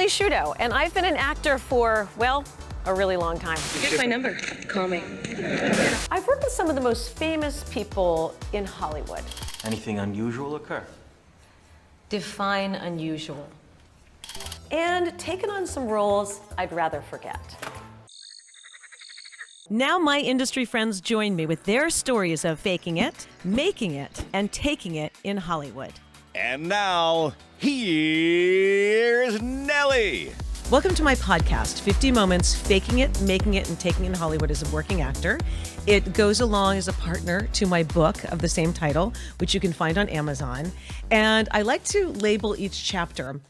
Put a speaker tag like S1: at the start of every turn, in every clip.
S1: Sciutto, and I've been an actor for, well, a really long time.
S2: Here's my number. Call me.
S1: I've worked with some of the most famous people in Hollywood.
S3: Anything unusual occur?
S1: Define unusual. And taken on some roles I'd rather forget. Now my industry friends join me with their stories of faking it, making it, and taking it in Hollywood.
S4: And now, here's Nellie.
S1: Welcome to my podcast, 50 Moments, Faking It, Making It, and Taking It in Hollywood as a Working Actor. It goes along as a partner to my book of the same title, which you can find on Amazon. And I like to label each chapter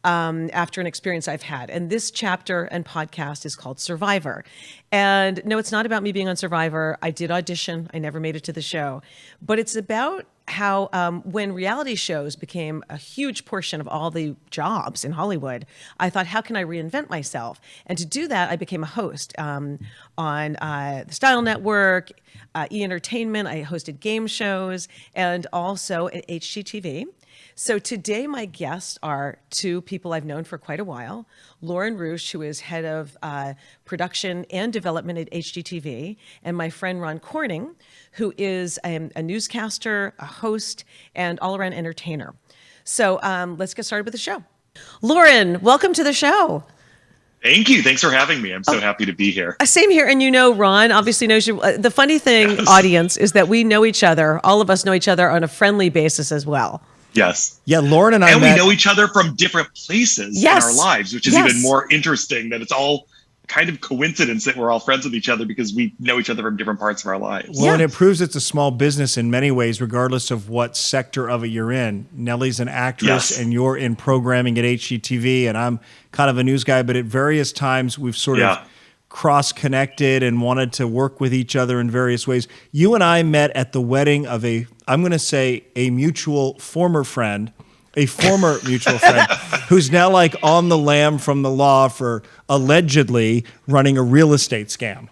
S1: after an experience I've had. And this chapter and podcast is called Survivor. And no, it's not about me being on Survivor. I did audition. I never made it to the show. But it's about how when reality shows became a huge portion of all the jobs in Hollywood, I thought, how can I reinvent myself? And to do that, I became a host on the Style Network, E! Entertainment. I hosted game shows, and also at HGTV. So today my guests are two people I've known for quite a while. Loren Ruch, who is head of production and development at HGTV, and my friend Ron Corning, who is a newscaster, a host, and all-around entertainer. So let's get started with the show. Loren, welcome to the show.
S5: Thank you. Thanks for having me. I'm so happy to be here.
S1: Same here. And you know, Ron obviously knows you. The funny thing, yes, audience, is that we know each other. All of us know each other on a friendly basis as well.
S5: Yes.
S4: Yeah, Loren and I
S5: we know each other from different places in our lives, which is even more interesting, that it's all kind of coincidence that we're all friends with each other because we know each other from different parts of our lives.
S4: Well, and it proves it's a small business in many ways, regardless of what sector of it you're in. Nellie's an actress and you're in programming at HGTV, and I'm kind of a news guy, but at various times we've sort of cross-connected and wanted to work with each other in various ways. You and I met at the wedding of I'm going to say a former mutual friend, who's now like on the lam from the law for allegedly running a real estate scam.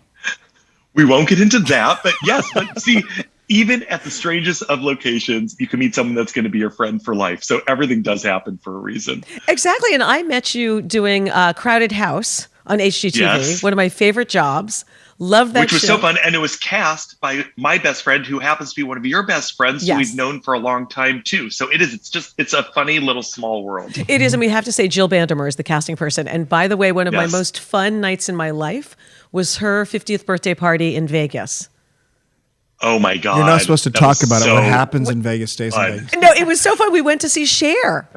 S5: We won't get into that, but yes, but see, even at the strangest of locations, you can meet someone that's going to be your friend for life. So everything does happen for a reason.
S1: Exactly. And I met you doing Crowded House on HGTV, one of my favorite jobs. Love that
S5: Which was
S1: show.
S5: so fun. And it was cast by my best friend, who happens to be one of your best friends, who we've known for a long time too. So it's a funny little small world.
S1: It is. And we have to say Jill Bandemer is the casting person. And by the way, one of my most fun nights in my life was her 50th birthday party in Vegas.
S5: Oh my God.
S4: You're not supposed to talk about it. What happens in Vegas stays in Vegas.
S1: No, it was so fun. We went to see Cher.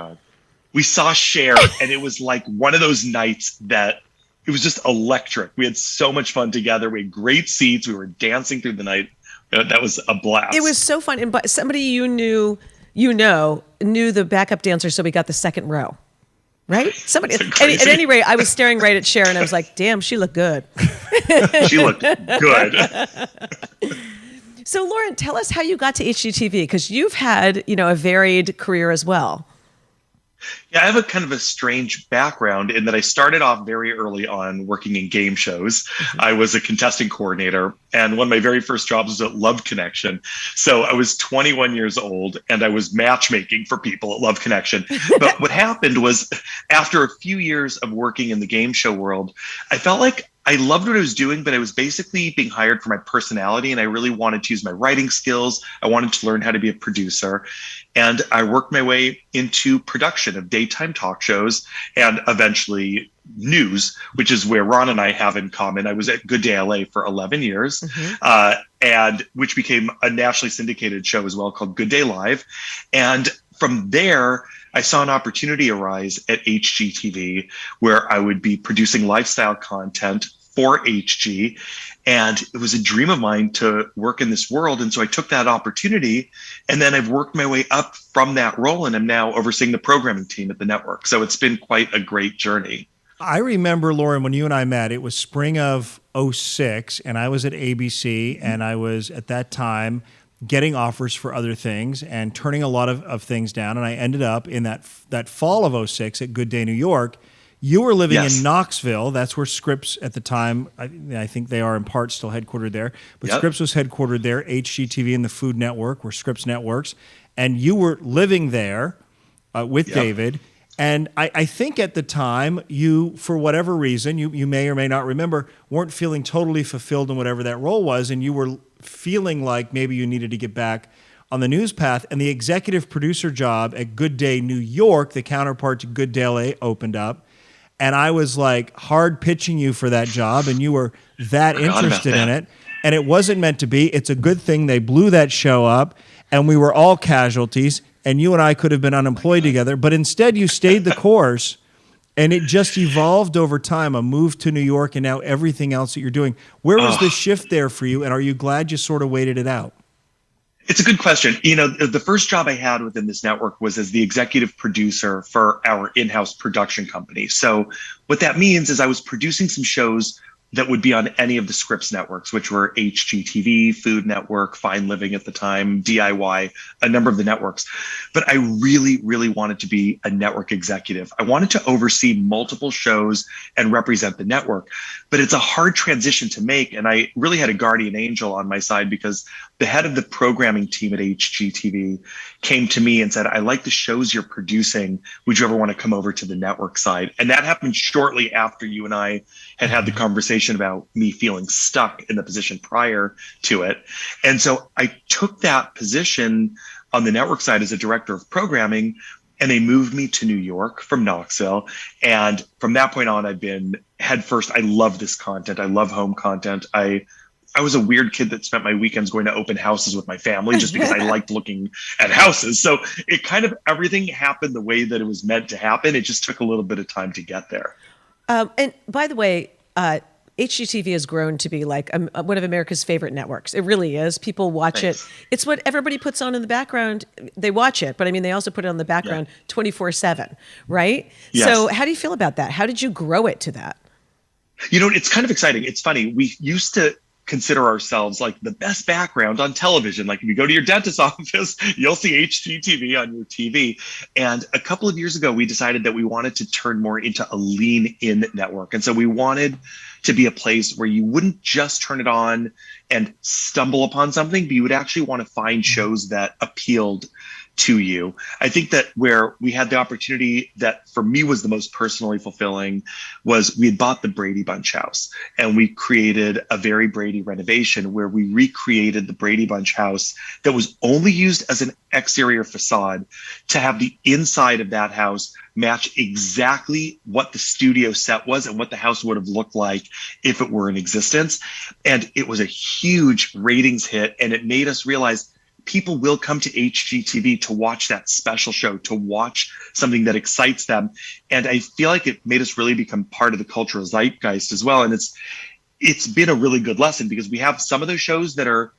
S5: We saw Cher, and it was like one of those nights that it was just electric. We had so much fun together. We had great seats. We were dancing through the night. That was a blast.
S1: It was so fun. And somebody knew the backup dancer, so we got the second row. Right? Somebody. At any rate, I was staring right at Cher, and I was like, damn, she looked good.
S5: She looked good.
S1: So, Loren, tell us how you got to HGTV, because you've had, a varied career as well.
S5: Yeah, I have a kind of a strange background in that I started off very early on working in game shows. I was a contestant coordinator, and one of my very first jobs was at Love Connection. So I was 21 years old, and I was matchmaking for people at Love Connection. But what happened was, after a few years of working in the game show world, I felt like I loved what I was doing, but I was basically being hired for my personality, and I really wanted to use my writing skills. I wanted to learn how to be a producer, and I worked my way into production of daytime talk shows and eventually news, which is where Ron and I have in common. I was at Good Day LA for 11 years, and which became a nationally syndicated show as well called Good Day Live. And from there, I saw an opportunity arise at HGTV where I would be producing lifestyle content for HG. And it was a dream of mine to work in this world. And so I took that opportunity, and then I've worked my way up from that role, and I'm now overseeing the programming team at the network. So it's been quite a great journey.
S4: I remember, Loren, when you and I met, it was spring of 2006, and I was at ABC, and I was at that time getting offers for other things and turning a lot of things down. And I ended up in that fall of 2006 at Good Day New York. You were living in Knoxville. That's where Scripps at the time, I think they are in part still headquartered there, but Scripps was headquartered there. HGTV and the Food Network were Scripps networks. And you were living there with David. And I think at the time, you, for whatever reason, you may or may not remember, weren't feeling totally fulfilled in whatever that role was, and you were feeling like maybe you needed to get back on the news path. And the executive producer job at Good Day New York, the counterpart to Good Day LA, opened up. And I was like hard pitching you for that job, and you were that interested in it. And it wasn't meant to be. It's a good thing they blew that show up, and we were all casualties. And you and I could have been unemployed together, but instead you stayed the course, and it just evolved over time, a move to New York and now everything else that you're doing. Where was the shift there for you, and are you glad you sort of waited it out?
S5: It's a good question. The first job I had within this network was as the executive producer for our in-house production company. So what that means is I was producing some shows that would be on any of the Scripps networks, which were HGTV, Food Network, Fine Living at the time, DIY, a number of the networks. But I really, really wanted to be a network executive. I wanted to oversee multiple shows and represent the network. But it's a hard transition to make. And I really had a guardian angel on my side, because the head of the programming team at HGTV came to me and said, I like the shows you're producing. Would you ever want to come over to the network side? And that happened shortly after you and I had the conversation about me feeling stuck in the position prior to it. And so I took that position on the network side as a director of programming, and they moved me to New York from Knoxville. And from that point on, I've been headfirst. I love this content. I love home content. I was a weird kid that spent my weekends going to open houses with my family just because I liked looking at houses. So it kind of, everything happened the way that it was meant to happen. It just took a little bit of time to get there.
S1: And by the way, HGTV has grown to be like one of America's favorite networks. It really is. People watch it. It's what everybody puts on in the background. They watch it, but I mean, they also put it on the background 24/7, right?
S5: Yes.
S1: So how do you feel about that? How did you grow it to that?
S5: It's kind of exciting. It's funny. We used to consider ourselves like the best background on television. Like if you go to your dentist's office, you'll see HGTV on your TV. And a couple of years ago, we decided that we wanted to turn more into a lean-in network. And so we wanted to be a place where you wouldn't just turn it on and stumble upon something, but you would actually want to find shows that appealed to you. I think that where we had the opportunity that for me was the most personally fulfilling was we had bought the Brady Bunch house, and we created a very Brady renovation where we recreated the Brady Bunch house that was only used as an exterior facade to have the inside of that house match exactly what the studio set was and what the house would have looked like if it were in existence. And it was a huge ratings hit, and it made us realize people will come to HGTV to watch that special show, to watch something that excites them. And I feel like it made us really become part of the cultural zeitgeist as well. And it's been a really good lesson, because we have some of those shows that are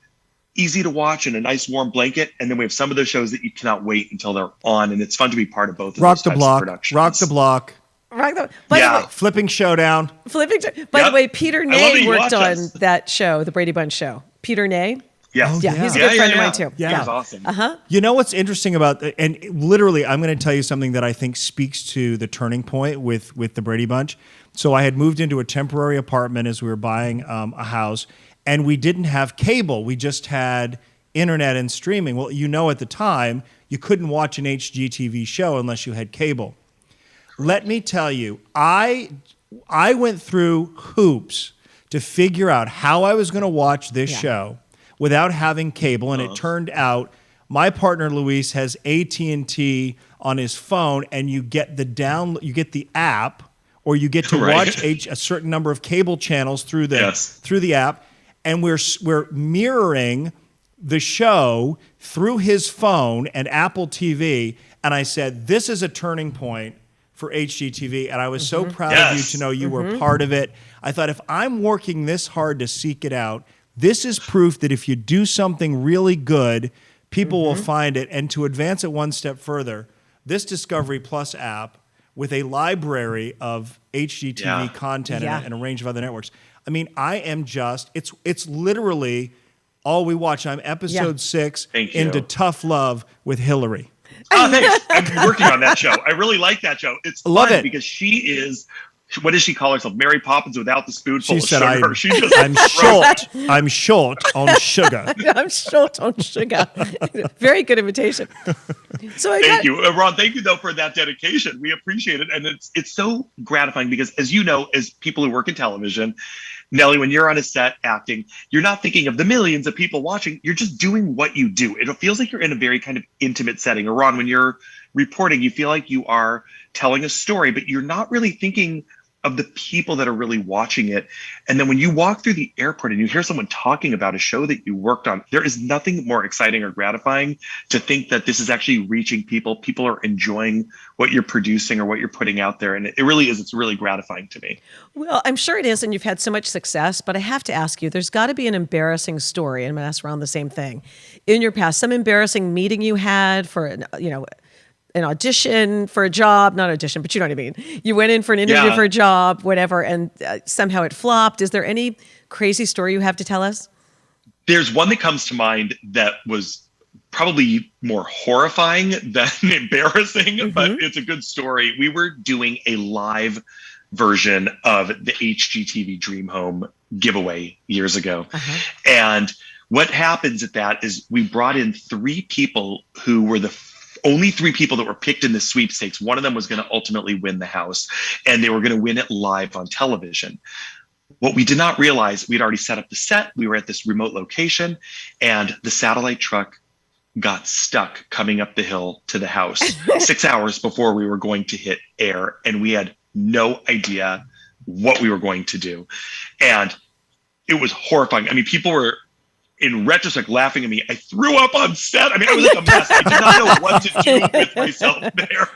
S5: easy to watch and a nice warm blanket, and then we have some of those shows that you cannot wait until they're on, and it's fun to be part of both of those types of productions.
S4: Rock the Block.
S1: By the way,
S4: Flipping Showdown.
S1: By the way, Peter Ney worked on that show, the Brady Bunch show. Peter Ney.
S5: Yes.
S1: Yeah, he's a good friend of mine too.
S5: Yeah, he's awesome.
S4: You know what's interesting about, and literally, I'm going to tell you something that I think speaks to the turning point with the Brady Bunch. So I had moved into a temporary apartment as we were buying a house, and we didn't have cable. We just had internet and streaming. Well, at the time, you couldn't watch an HGTV show unless you had cable. Let me tell you, I went through hoops to figure out how I was going to watch this show without having cable, and it turned out my partner Luis has AT&T on his phone, and you get the app, or you get to watch a certain number of cable channels through the app, and we're mirroring the show through his phone and Apple TV. And I said, this is a turning point for HGTV, and I was so proud of you to know you were part of it. I thought, if I'm working this hard to seek it out, this is proof that if you do something really good, people will find it. And to advance it one step further, this Discovery Plus app with a library of HGTV content and a range of other networks. I mean, I am just, it's literally all we watch. I'm episode 6 into Tough Love with Hillary.
S5: Oh, thanks. I'm working on that show. I really like that show. It's fun because she what does she call herself? Mary Poppins without the spoonful of sugar.
S4: I'm short on sugar.
S1: I'm short on sugar. Very good invitation. So
S5: thank you, Ron. Thank you though for that dedication. We appreciate it, and it's so gratifying because, as you know, as people who work in television, Nellie, when you're on a set acting, you're not thinking of the millions of people watching. You're just doing what you do. It feels like you're in a very kind of intimate setting. Or Ron, when you're reporting, you feel like you are telling a story, but you're not really thinking of the people that are really watching it. And then when you walk through the airport and you hear someone talking about a show that you worked on, there is nothing more exciting or gratifying to think that this is actually reaching people. People are enjoying what you're producing or what you're putting out there. And it really is. It's really gratifying to me.
S1: Well, I'm sure it is. And you've had so much success, but I have to ask you, there's got to be an embarrassing story. And I'm going to ask Ron the same thing. In your past, some embarrassing meeting you had for, an audition for a job, not audition, but you know what I mean. You went in for an interview for a job, whatever, and somehow it flopped. Is there any crazy story you have to tell us?
S5: There's one that comes to mind that was probably more horrifying than embarrassing, but it's a good story. We were doing a live version of the HGTV Dream Home giveaway years ago. And what happens at that is we brought in 3 people who were the only 3 people that were picked in the sweepstakes. One of them was going to ultimately win the house, and they were going to win it live on television. What we did not realize, we'd already set up the set. We were at this remote location, and the satellite truck got stuck coming up the hill to the house 6 hours before we were going to hit air, and we had no idea what we were going to do. And it was horrifying. I mean, people were, in retrospect, laughing at me. I threw up on set. I mean, I was like a mess. I did not know what to do with myself there.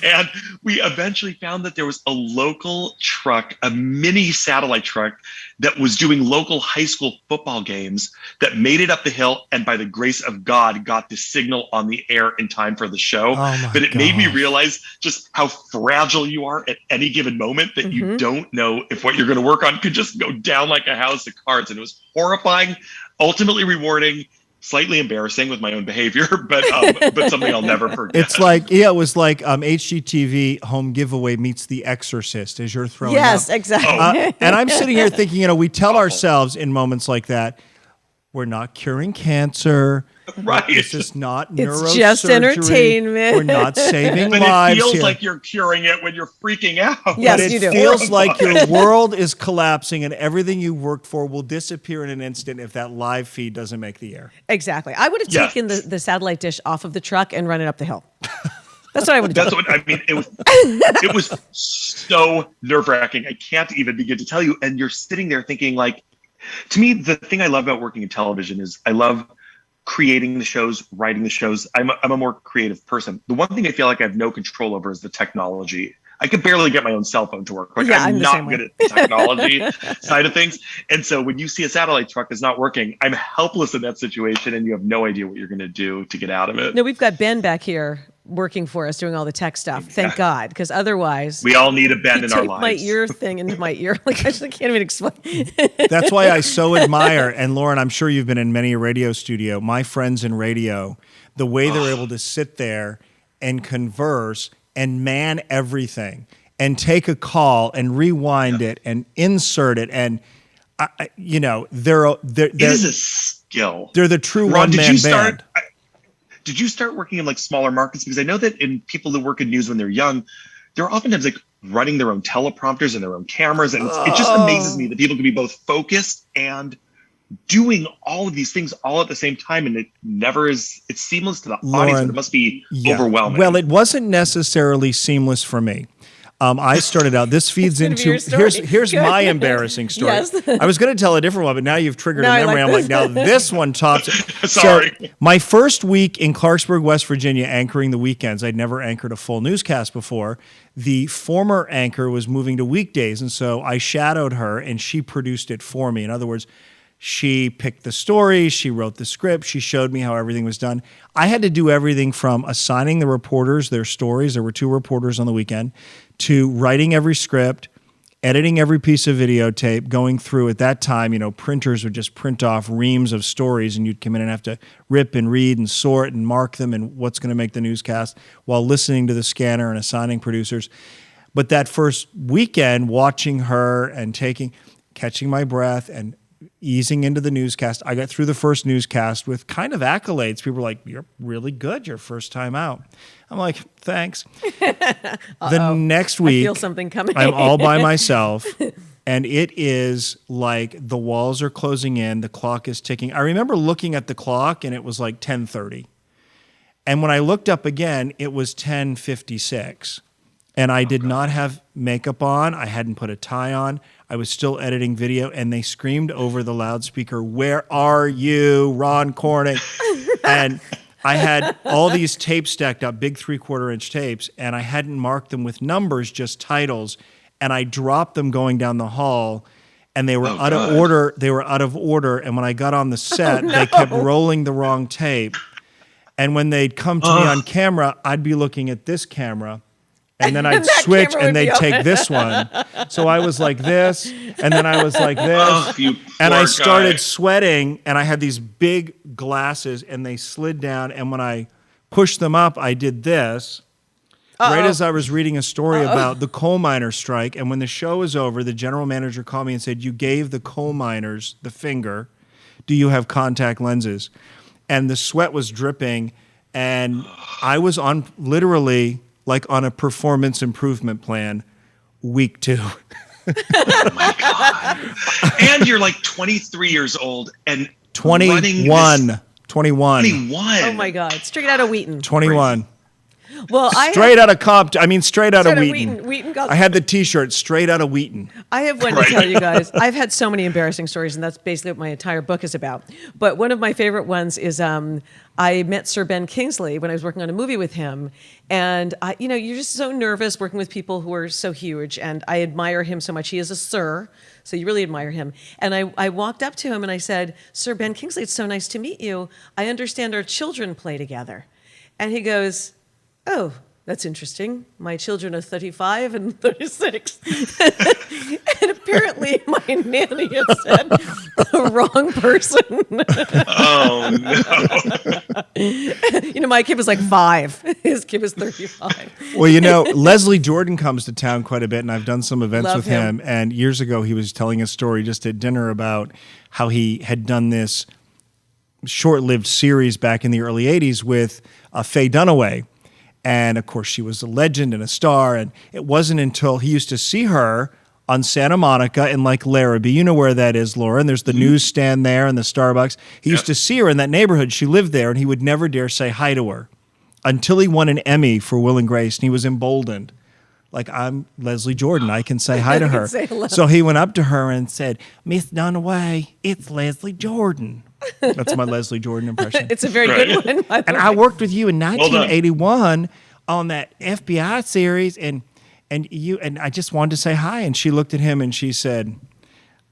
S5: And we eventually found that there was a local truck, a mini satellite truck that was doing local high school football games that made it up the hill, and by the grace of God, got the signal on the air in time for the show. But it made me realize just how fragile you are at any given moment, that you don't know if what you're going to work on could just go down like a house of cards. And it was horrifying, ultimately rewarding, slightly embarrassing with my own behavior, but something I'll never forget.
S4: It's like, it was like HGTV Home Giveaway meets The Exorcist as you're throwing
S1: Yes,
S4: up.
S1: exactly.
S4: And I'm sitting here thinking, we tell ourselves in moments like that, we're not curing cancer.
S5: Right.
S4: This is not neurosurgery.
S1: It's just entertainment.
S4: We're not saving
S5: but
S4: lives
S5: it feels
S4: here.
S5: like you're curing it when you're freaking out.
S1: Yes,
S4: but
S1: you do.
S4: It feels like your world is collapsing and everything you worked for will disappear in an instant if that live feed doesn't make the air.
S1: Exactly. I would have taken the satellite dish off of the truck and run it up the hill. That's what I would have done.
S5: That's what I mean. It was so nerve-wracking. I can't even begin to tell you. And you're sitting there thinking, like, to me, the thing I love about working in television is I love creating the shows, writing the shows. I'm a more creative person. The one thing I feel like I have no control over is the technology. I could barely get my own cell phone to work. Like, I'm not good at the technology side of things. And so when you see a satellite truck that's not working, I'm helpless in that situation, and you have no idea what you're going to do to get out of it.
S1: No, we've got Ben back here working for us, doing all the tech stuff. Thank God, because otherwise
S5: we all need a Ben in our lives.
S1: My ear thing into my ear. Like, I can't even explain.
S4: That's why I so admire, and Loren, I'm sure you've been in many a radio studio, my friends in radio, the way they're able to sit there and converse and man everything and take a call and rewind it and insert it. And, they're
S5: it is a skill.
S4: They're the true
S5: Ron,
S4: one-man band.
S5: Did you start working in like smaller markets? Because I know that in people that work in news when they're young, they're oftentimes like running their own teleprompters and their own cameras. And it just amazes me that people can be both focused and doing all of these things all at the same time. And it never is, it's seamless to the audience, but it must be overwhelming.
S4: Well, it wasn't necessarily seamless for me. I started out, this feeds into, here's my embarrassing story.
S1: Yes.
S4: I was going to tell a different one, but now you've triggered a memory. I'm like, now this one tops it.
S5: Sorry.
S4: So my first week in Clarksburg, West Virginia, anchoring the weekends, I'd never anchored a full newscast before. The former anchor was moving to weekdays, and so I shadowed her, and she produced it for me. In other words, she picked the story, she wrote the script, she showed me how everything was done. I had to do everything from assigning the reporters their stories, there were 2 reporters on the weekend, to writing every script, editing every piece of videotape, going through. At that time, printers would just print off reams of stories, and you'd come in and have to rip and read and sort and mark them and what's going to make the newscast while listening to the scanner and assigning producers. But that first weekend, watching her and catching my breath and easing into the newscast, I got through the first newscast with kind of accolades. People were like, "You're really good your first time out." I'm like, "Thanks." The next week,
S1: I feel something coming.
S4: I'm all by myself, and it is like the walls are closing in, the clock is ticking. I remember looking at the clock, and it was like 10:30. And when I looked up again, it was 10:56. And I did not have makeup on. I hadn't put a tie on. I was still editing video, and they screamed over the loudspeaker, "Where are you, Ron Corning?" And I had all these tapes stacked up, big 3/4-inch tapes, and I hadn't marked them with numbers, just titles. And I dropped them going down the hall, and they were out of order. They were out of order. And when I got on the set, they kept rolling the wrong tape. And when they'd come to me on camera, I'd be looking at this camera. And then I'd switch and they'd take this one. So I was like this, and then I was like this. And I started sweating, and I had these big glasses, and they slid down. And when I pushed them up, I did this. Right as I was reading a story about the coal miner strike. And when the show was over, the general manager called me and said, "You gave the coal miners the finger. Do you have contact lenses?" And the sweat was dripping. And I was on literally like on a performance improvement plan, week 2.
S5: Oh my God. And you're like 23 years old and
S4: 21. 21.
S1: Oh my God. Straight out of Wheaton.
S4: 21.
S1: Well,
S4: straight out of Compton. Straight out of
S1: Wheaton.
S4: Wheaton. I had the T-shirt straight out of Wheaton.
S1: I have one to tell you guys. I've had so many embarrassing stories, and that's basically what my entire book is about. But one of my favorite ones is I met Sir Ben Kingsley when I was working on a movie with him. And, you're just so nervous working with people who are so huge. And I admire him so much. He is a sir, so you really admire him. And I walked up to him and I said, "Sir Ben Kingsley, it's so nice to meet you. I understand our children play together." And he goes, "Oh, that's interesting. My children are 35 and 36. And apparently my nanny had said the wrong person.
S5: Oh, no.
S1: My kid was like 5. His kid was 35.
S4: Well, Leslie Jordan comes to town quite a bit, and I've done some events with him. And years ago, he was telling a story just at dinner about how he had done this short-lived series back in the early 80s with Faye Dunaway. And, of course, she was a legend and a star. And it wasn't until he used to see her on Santa Monica in, like, Larrabee. You know where that is, Loren. There's the newsstand there and the Starbucks. He used to see her in that neighborhood. She lived there, and he would never dare say hi to her until he won an Emmy for Will and Grace, and he was emboldened. Like, I'm Leslie Jordan. I can say hi to her. So he went up to her and said, "Miss Dunaway, it's Leslie Jordan." That's my Leslie Jordan impression.
S1: It's a very good one.
S4: And I worked with you in 1981 on that FBI series, and I just wanted to say hi. And she looked at him and she said,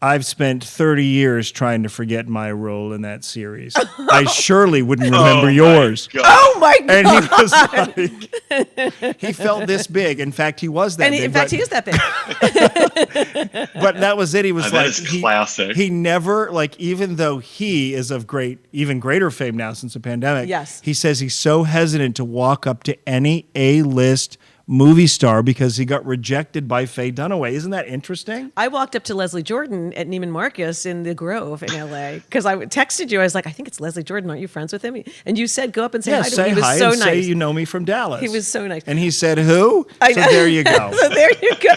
S4: "I've spent 30 years trying to forget my role in that series. I surely wouldn't remember yours."
S1: Oh my God.
S4: And he was like, he felt this big. In fact, he was that big.
S1: In fact, he is that big.
S4: But that was it. He was
S5: that is classic.
S4: He never, like, even though he is of even greater fame now since the pandemic,
S1: yes,
S4: he says he's so hesitant to walk up to any A-list movie star because he got rejected by Faye Dunaway. Isn't that interesting?
S1: I walked up to Leslie Jordan at Neiman Marcus in the Grove in LA because I texted you. I was like, "I think it's Leslie Jordan. Aren't you friends with him?" And you said, "Go up and say hi to him." He was so nice.
S4: Say you know me from Dallas.
S1: He was so nice.
S4: And he said, "Who?" So there you go.
S1: So there you go.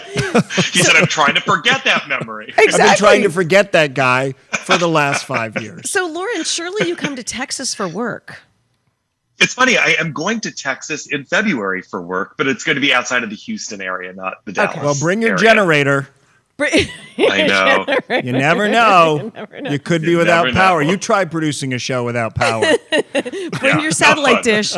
S5: He said, "I'm trying to forget that memory."
S1: Exactly.
S4: I've been trying to forget that guy for the last 5 years.
S1: So, Loren, surely you come to Texas for work.
S5: It's funny. I am going to Texas in February for work, but it's going to be outside of the Houston area, not the Dallas.
S4: Well, bring your
S5: area.
S4: generator.
S5: I know.
S4: You never know. You could be without power.
S5: know.
S4: You try producing a show without power.
S1: Bring your satellite dish.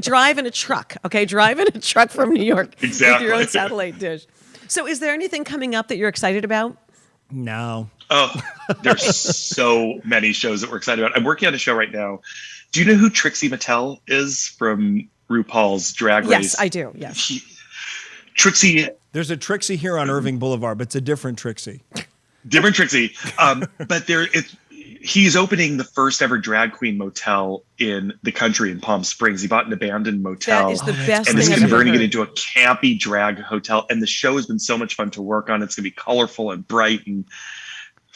S1: Drive in a truck. Okay, drive in a truck from New York with your own satellite dish. So, is there anything coming up that you're excited about?
S4: No.
S5: Oh, there's so many shows that we're excited about. I'm working on a show right now. Do you know who Trixie Mattel is from RuPaul's Drag Race?
S1: Yes, I do. Yes.
S5: Trixie.
S4: There's a Trixie here on Irving Boulevard, but it's a different Trixie.
S5: Different Trixie. But he's opening the first ever drag queen motel in the country in Palm Springs. He bought an abandoned motel.
S1: That is the best
S5: and
S1: thing
S5: he's
S1: I've ever
S5: converting
S1: heard.
S5: it into a campy drag hotel. And the show has been so much fun to work on. It's going to be colorful and bright and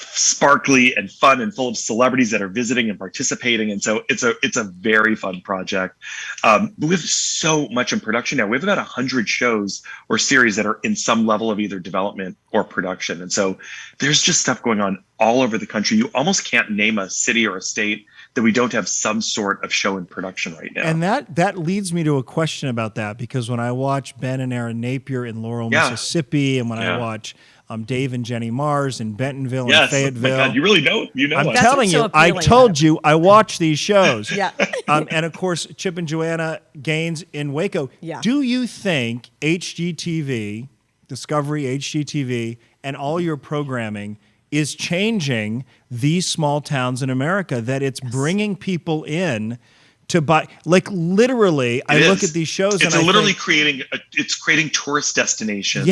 S5: sparkly and fun and full of celebrities that are visiting and participating. And so it's a very fun project. But we have so much in production now. We have about 100 shows or series that are in some level of either development or production. And so there's just stuff going on all over the country. You almost can't name a city or a state that we don't have some sort of show in production right now.
S4: And that leads me to a question about that, because when I watch Ben and Aaron Napier in Laurel, Mississippi, and when I watch Dave and Jenny Mars in Bentonville and Fayetteville.
S5: Oh my God, you really know.
S4: I'm telling you, I told you, I watch these shows.
S1: Yeah.
S4: And of course, Chip and Joanna Gaines in Waco.
S1: Yeah.
S4: Do you think HGTV, Discovery, HGTV, and all your programming is changing these small towns in America, that it's bringing people in to buy, like literally, I look at these shows
S5: it's
S4: and
S5: literally creating tourist destinations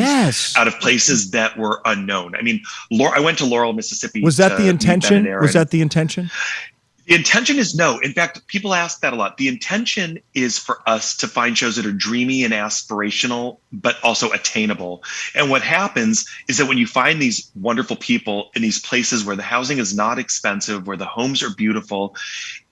S5: out of places that were unknown. I mean, I went to Laurel, Mississippi.
S4: Was that the intention? Was that the intention?
S5: The intention is no. In fact, people ask that a lot. The intention is for us to find shows that are dreamy and aspirational, but also attainable. And what happens is that when you find these wonderful people in these places where the housing is not expensive, where the homes are beautiful,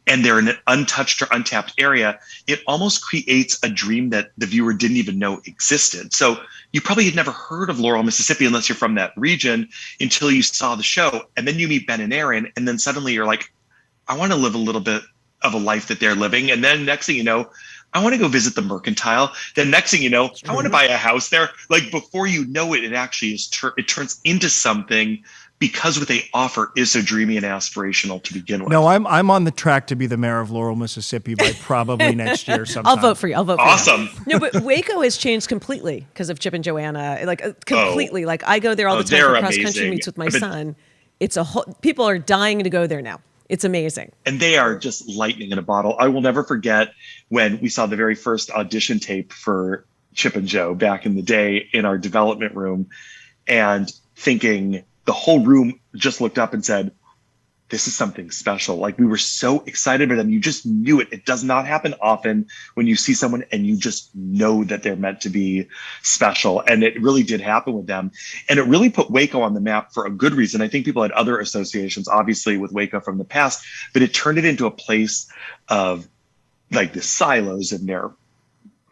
S5: and they're in an untouched or untapped area, it almost creates a dream that the viewer didn't even know existed. So you probably had never heard of Laurel, Mississippi, unless you're from that region, until you saw the show. And then you meet Ben and Aaron, and then suddenly you're like, I want to live a little bit of a life that they're living. And then next thing you know, I want to go visit the Mercantile. Then next thing you know, I want to buy a house there. Like before you know it, it actually is it turns into something, because what they offer is so dreamy and aspirational to begin with.
S4: No, I'm on the track to be the mayor of Laurel, Mississippi by probably next year sometime.
S1: I'll vote for you.
S5: Awesome.
S1: No, but Waco has changed completely because of Chip and Joanna. Like completely. Like I go there all the time for cross country meets with my son. It's a whole. People are dying to go there now. It's amazing.
S5: And they are just lightning in a bottle. I will never forget when we saw the very first audition tape for Chip and Jo back in the day in our development room, and thinking, the whole room just looked up and said, this is something special. Like we were so excited about them. You just knew it. It does not happen often when you see someone and you just know that they're meant to be special. And it really did happen with them. And it really put Waco on the map for a good reason. I think people had other associations, obviously, with Waco from the past, but it turned it into a place of like the silos and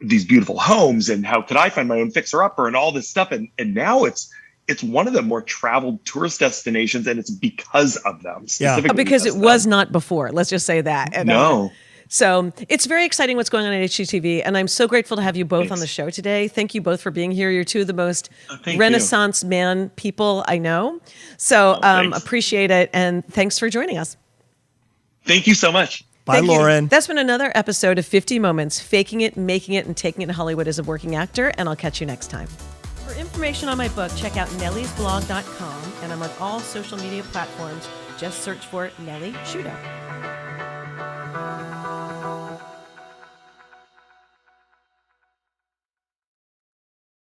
S5: these beautiful homes and how could I find my own fixer-upper and all this stuff. And now it's one of the more traveled tourist destinations, and it's because of them.
S1: Because it was not before. Let's just say that. And,
S5: no.
S1: So it's very exciting what's going on at HGTV, and I'm so grateful to have you both on the show today. Thank you both for being here. You're two of the most Renaissance man people I know. So appreciate it, and thanks for joining us.
S5: Thank you so much.
S4: Bye, Loren.
S1: That's been another episode of 50 Moments, Faking It, Making It, and Taking It to Hollywood as a Working Actor, and I'll catch you next time. For information on my book, check out nelliesblog.com, and I'm on all social media platforms. Just search for Nellie Sciutto.